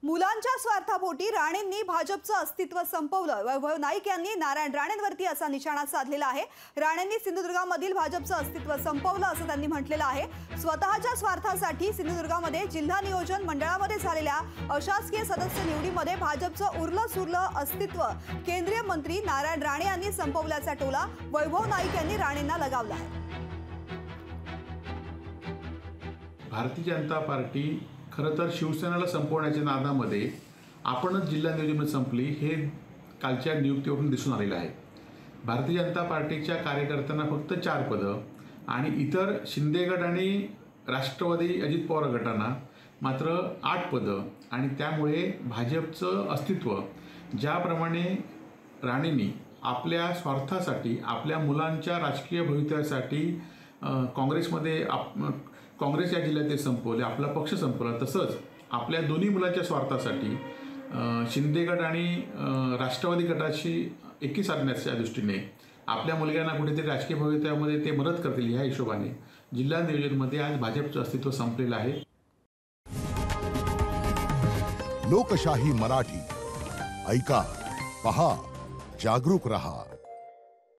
मुलांच्या स्वार्थापोटी राणेंनी भाजपचं अस्तित्व संपवलं। वैभव नाईक यांनी नारायण राणेंवरती असा निशाणा साधलेला आहे। राणेंनी सिंधुदुर्गामधील भाजपचं अस्तित्व संपवलं असं त्यांनी म्हटलेलं आहे। स्वतःच्या स्वार्थासाठी सिंधुदुर्गामध्ये जिल्हा नियोजन मंडळामध्ये झालेल्या अशासकीय सदस्य निवडीमध्ये भाजपचं उरलं सुरलं अस्तित्व केंद्रीय मंत्री नारायण राणे यांनी संपवल्याचा टोला वैभव नाईक यांनी राणेंना लगावला आहे। भारतीय जनता पार्टी खरं तर शिवसेनेला संपवण्याच्या नादामध्ये आपणच जिल्हा नियोजन संपली हे कालच्या नियुक्तीवरून दिसून आलेलं आहे। भारतीय जनता पार्टीच्या कार्यकर्त्यांना फक्त 4 पदं आणि इतर शिंदे गट आणि राष्ट्रवादी अजित पवार गटांना मात्र 8 पदं आणि त्यामुळे भाजपचं अस्तित्व ज्याप्रमाणे राणेंनी आपल्या स्वार्थासाठी आपल्या मुलांच्या राजकीय भवितव्यासाठी काँग्रेसमध्ये काँग्रेस या जिल्ह्यात ते संपवले, आपला पक्ष संपवला, तसंच आपल्या दोन्ही मुलांच्या स्वार्थासाठी शिंदे गट आणि राष्ट्रवादी गटाशी एकी साधण्याच्या दृष्टीने आपल्या मुलग्यांना कुठेतरी राजकीय भवितव्यामध्ये ते मदत करतील ह्या हिशोबाने जिल्हा नियोजनमध्ये आज भाजपचं अस्तित्व संपलेलं आहे। लोकशाही मराठी ऐका, पहा, जागरूक रहा।